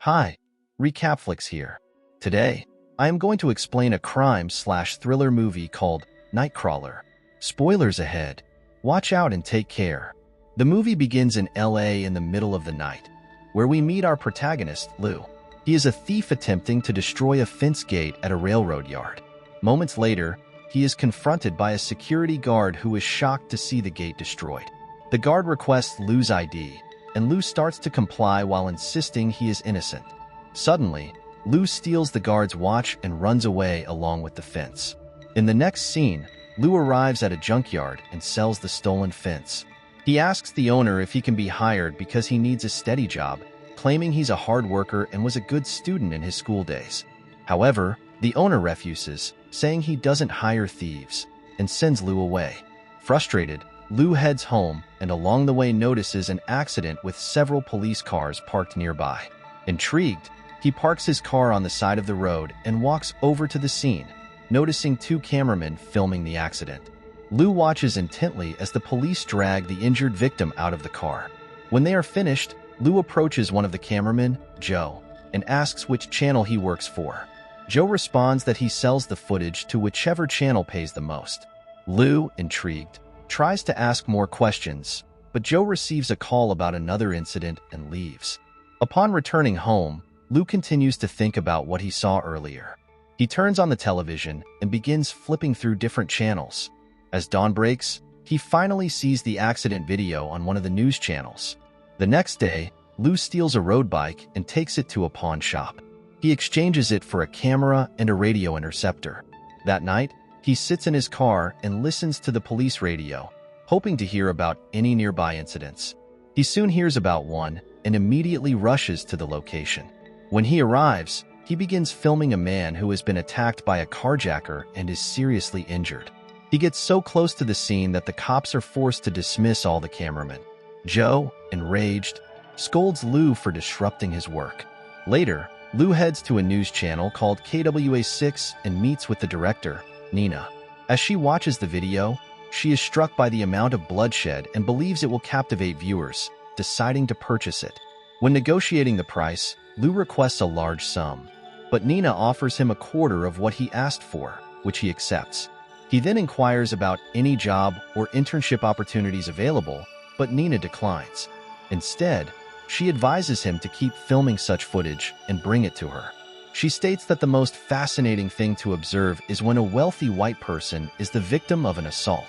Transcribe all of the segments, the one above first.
Hi, Recapflix here. Today, I am going to explain a crime/thriller movie called Nightcrawler. Spoilers ahead. Watch out and take care. The movie begins in LA in the middle of the night, where we meet our protagonist, Lou. He is a thief attempting to destroy a fence gate at a railroad yard. Moments later, he is confronted by a security guard who is shocked to see the gate destroyed. The guard requests Lou's ID, and Lou starts to comply while insisting he is innocent. Suddenly, Lou steals the guard's watch and runs away along with the fence. In the next scene, Lou arrives at a junkyard and sells the stolen fence. He asks the owner if he can be hired because he needs a steady job, claiming he's a hard worker and was a good student in his school days. However, the owner refuses, saying he doesn't hire thieves, and sends Lou away. Frustrated, Lou heads home and along the way notices an accident with several police cars parked nearby. Intrigued, he parks his car on the side of the road and walks over to the scene, noticing two cameramen filming the accident. Lou watches intently as the police drag the injured victim out of the car. When they are finished, Lou approaches one of the cameramen, Joe, and asks which channel he works for. Joe responds that he sells the footage to whichever channel pays the most. Lou, intrigued, tries to ask more questions, but Joe receives a call about another incident and leaves. Upon returning home, Lou continues to think about what he saw earlier. He turns on the television and begins flipping through different channels. As dawn breaks, he finally sees the accident video on one of the news channels. The next day, Lou steals a road bike and takes it to a pawn shop. He exchanges it for a camera and a radio interceptor. That night, he sits in his car and listens to the police radio, hoping to hear about any nearby incidents. He soon hears about one and immediately rushes to the location. When he arrives, he begins filming a man who has been attacked by a carjacker and is seriously injured. He gets so close to the scene that the cops are forced to dismiss all the cameramen. Joe, enraged, scolds Lou for disrupting his work. Later, Lou heads to a news channel called KWA6 and meets with the director, Nina. As she watches the video, she is struck by the amount of bloodshed and believes it will captivate viewers, deciding to purchase it. When negotiating the price, Lou requests a large sum, but Nina offers him a quarter of what he asked for, which he accepts. He then inquires about any job or internship opportunities available, but Nina declines. Instead, she advises him to keep filming such footage and bring it to her. She states that the most fascinating thing to observe is when a wealthy white person is the victim of an assault.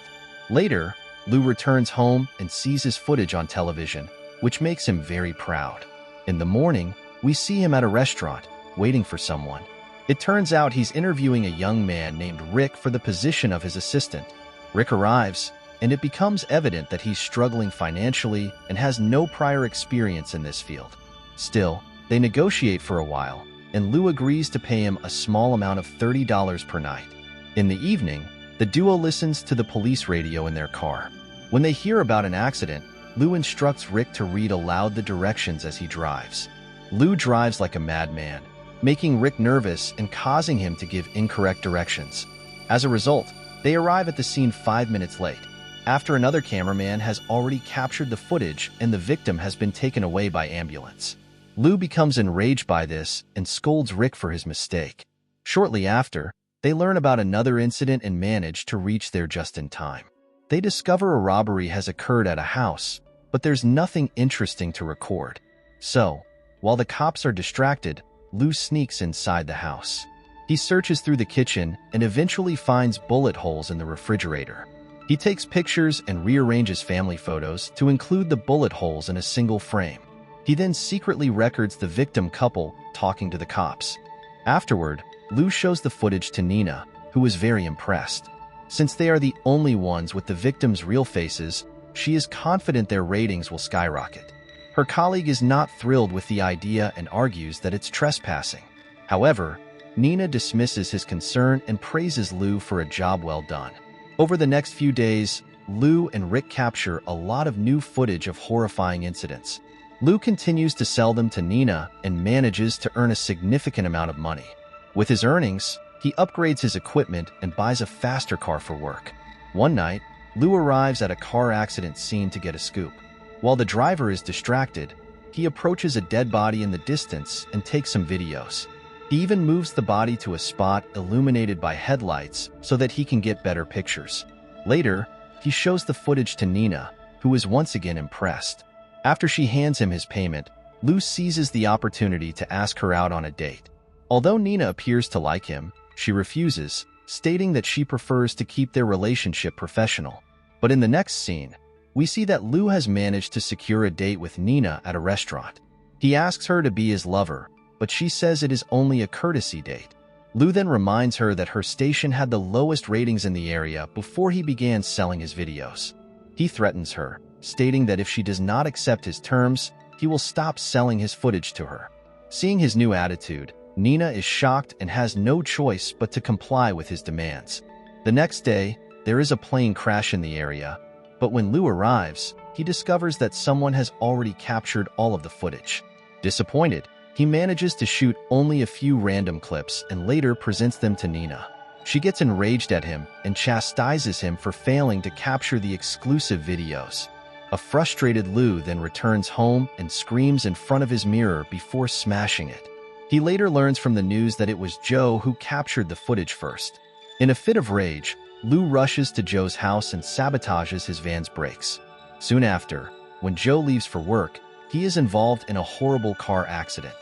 Later, Lou returns home and sees his footage on television, which makes him very proud. In the morning, we see him at a restaurant, waiting for someone. It turns out he's interviewing a young man named Rick for the position of his assistant. Rick arrives, and it becomes evident that he's struggling financially and has no prior experience in this field. Still, they negotiate for a while, and Lou agrees to pay him a small amount of $30 per night. In the evening, the duo listens to the police radio in their car. When they hear about an accident, Lou instructs Rick to read aloud the directions as he drives. Lou drives like a madman, making Rick nervous and causing him to give incorrect directions. As a result, they arrive at the scene 5 minutes late, after another cameraman has already captured the footage and the victim has been taken away by ambulance. Lou becomes enraged by this and scolds Rick for his mistake. Shortly after, they learn about another incident and manage to reach there just in time. They discover a robbery has occurred at a house, but there's nothing interesting to record. So, while the cops are distracted, Lou sneaks inside the house. He searches through the kitchen and eventually finds bullet holes in the refrigerator. He takes pictures and rearranges family photos to include the bullet holes in a single frame. He then secretly records the victim couple talking to the cops. Afterward, Lou shows the footage to Nina, who is very impressed. Since they are the only ones with the victims' real faces, she is confident their ratings will skyrocket. Her colleague is not thrilled with the idea and argues that it's trespassing. However, Nina dismisses his concern and praises Lou for a job well done. Over the next few days, Lou and Rick capture a lot of new footage of horrifying incidents. Lou continues to sell them to Nina and manages to earn a significant amount of money. With his earnings, he upgrades his equipment and buys a faster car for work. One night, Lou arrives at a car accident scene to get a scoop. While the driver is distracted, he approaches a dead body in the distance and takes some videos. He even moves the body to a spot illuminated by headlights so that he can get better pictures. Later, he shows the footage to Nina, who is once again impressed. After she hands him his payment, Lou seizes the opportunity to ask her out on a date. Although Nina appears to like him, she refuses, stating that she prefers to keep their relationship professional. But in the next scene, we see that Lou has managed to secure a date with Nina at a restaurant. He asks her to be his lover, but she says it is only a courtesy date. Lou then reminds her that her station had the lowest ratings in the area before he began selling his videos. He threatens her, stating that if she does not accept his terms, he will stop selling his footage to her. Seeing his new attitude, Nina is shocked and has no choice but to comply with his demands. The next day, there is a plane crash in the area, but when Lou arrives, he discovers that someone has already captured all of the footage. Disappointed, he manages to shoot only a few random clips and later presents them to Nina. She gets enraged at him and chastises him for failing to capture the exclusive videos. A frustrated Lou then returns home and screams in front of his mirror before smashing it. He later learns from the news that it was Joe who captured the footage first. In a fit of rage, Lou rushes to Joe's house and sabotages his van's brakes. Soon after, when Joe leaves for work, he is involved in a horrible car accident.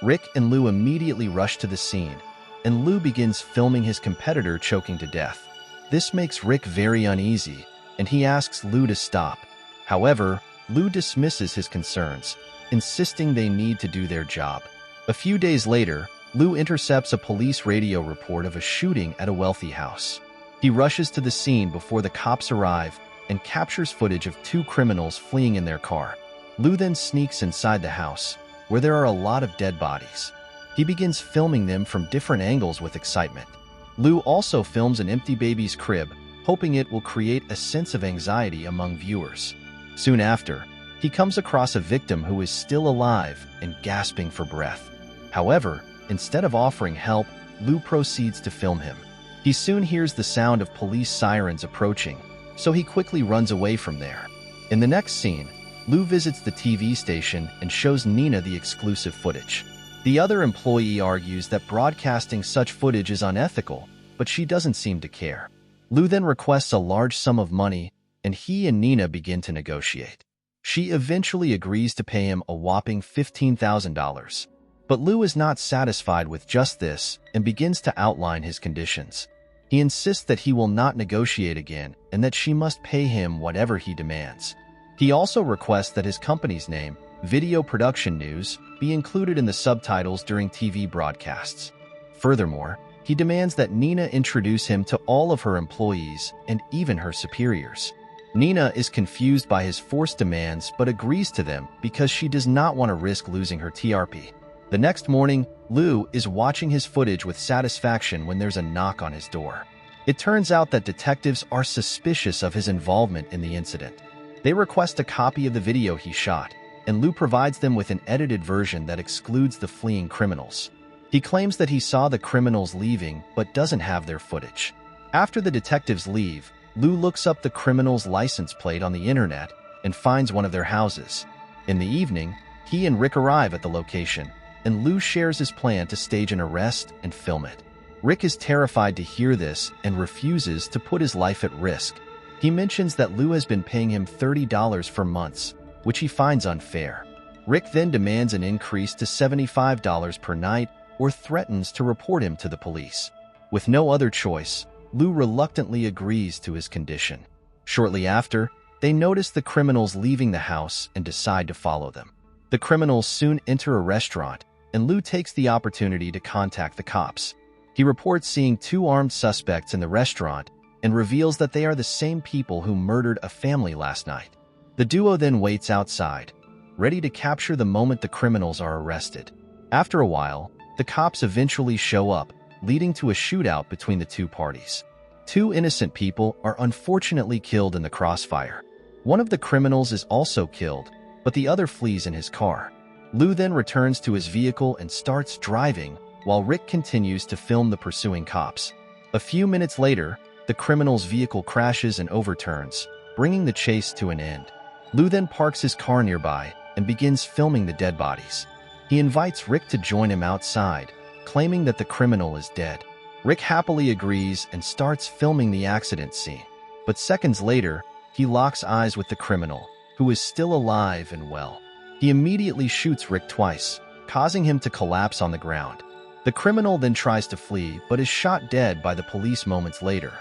Rick and Lou immediately rush to the scene, and Lou begins filming his competitor choking to death. This makes Rick very uneasy, and he asks Lou to stop. However, Lou dismisses his concerns, insisting they need to do their job. A few days later, Lou intercepts a police radio report of a shooting at a wealthy house. He rushes to the scene before the cops arrive and captures footage of two criminals fleeing in their car. Lou then sneaks inside the house, where there are a lot of dead bodies. He begins filming them from different angles with excitement. Lou also films an empty baby's crib, hoping it will create a sense of anxiety among viewers. Soon after, he comes across a victim who is still alive and gasping for breath. However, instead of offering help, Lou proceeds to film him. He soon hears the sound of police sirens approaching, so he quickly runs away from there. In the next scene, Lou visits the TV station and shows Nina the exclusive footage. The other employee argues that broadcasting such footage is unethical, but she doesn't seem to care. Lou then requests a large sum of money, and he and Nina begin to negotiate. She eventually agrees to pay him a whopping $15,000. But Lou is not satisfied with just this and begins to outline his conditions. He insists that he will not negotiate again and that she must pay him whatever he demands. He also requests that his company's name, Video Production News, be included in the subtitles during TV broadcasts. Furthermore, he demands that Nina introduce him to all of her employees and even her superiors. Nina is confused by his forced demands but agrees to them because she does not want to risk losing her TRP. The next morning, Lou is watching his footage with satisfaction when there's a knock on his door. It turns out that detectives are suspicious of his involvement in the incident. They request a copy of the video he shot, and Lou provides them with an edited version that excludes the fleeing criminals. He claims that he saw the criminals leaving but doesn't have their footage. After the detectives leave, Lou looks up the criminals' license plate on the internet and finds one of their houses. In the evening, he and Rick arrive at the location, and Lou shares his plan to stage an arrest and film it. Rick is terrified to hear this and refuses to put his life at risk. He mentions that Lou has been paying him $30 for months, which he finds unfair. Rick then demands an increase to $75 per night or threatens to report him to the police. With no other choice, Lou reluctantly agrees to his condition. Shortly after, they notice the criminals leaving the house and decide to follow them. The criminals soon enter a restaurant, and Lou takes the opportunity to contact the cops. He reports seeing two armed suspects in the restaurant and reveals that they are the same people who murdered a family last night. The duo then waits outside, ready to capture the moment the criminals are arrested. After a while, the cops eventually show up, leading to a shootout between the two parties. Two innocent people are unfortunately killed in the crossfire. One of the criminals is also killed, but the other flees in his car. Lou then returns to his vehicle and starts driving, while Rick continues to film the pursuing cops. A few minutes later, the criminal's vehicle crashes and overturns, bringing the chase to an end. Lou then parks his car nearby and begins filming the dead bodies. He invites Rick to join him outside, claiming that the criminal is dead. Rick happily agrees and starts filming the accident scene. But seconds later, he locks eyes with the criminal, who is still alive and well. He immediately shoots Rick twice, causing him to collapse on the ground. The criminal then tries to flee, but is shot dead by the police moments later.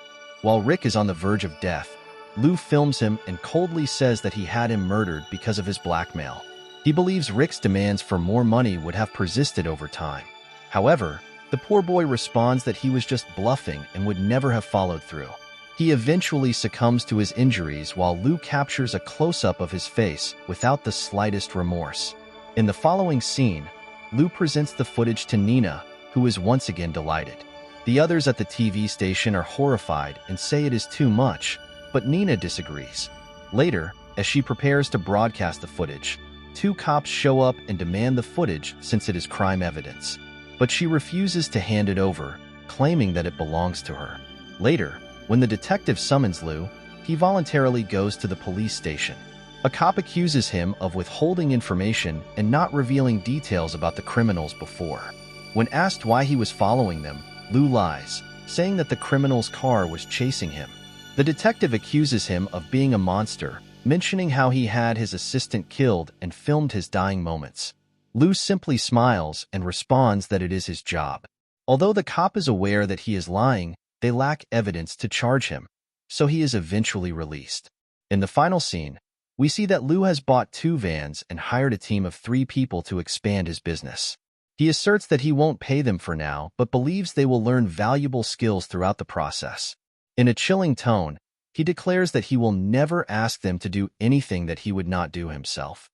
While Rick is on the verge of death, Lou films him and coldly says that he had him murdered because of his blackmail. He believes Rick's demands for more money would have persisted over time. However, the poor boy responds that he was just bluffing and would never have followed through. He eventually succumbs to his injuries while Lou captures a close-up of his face without the slightest remorse. In the following scene, Lou presents the footage to Nina, who is once again delighted. The others at the TV station are horrified and say it is too much, but Nina disagrees. Later, as she prepares to broadcast the footage, 2 cops show up and demand the footage since it is crime evidence. But she refuses to hand it over, claiming that it belongs to her. Later, when the detective summons Lou, he voluntarily goes to the police station. A cop accuses him of withholding information and not revealing details about the criminals before. When asked why he was following them, Lou lies, saying that the criminal's car was chasing him. The detective accuses him of being a monster, mentioning how he had his assistant killed and filmed his dying moments. Lou simply smiles and responds that it is his job. Although the cop is aware that he is lying, they lack evidence to charge him, so he is eventually released. In the final scene, we see that Lou has bought 2 vans and hired a team of 3 people to expand his business. He asserts that he won't pay them for now, but believes they will learn valuable skills throughout the process. In a chilling tone, he declares that he will never ask them to do anything that he would not do himself.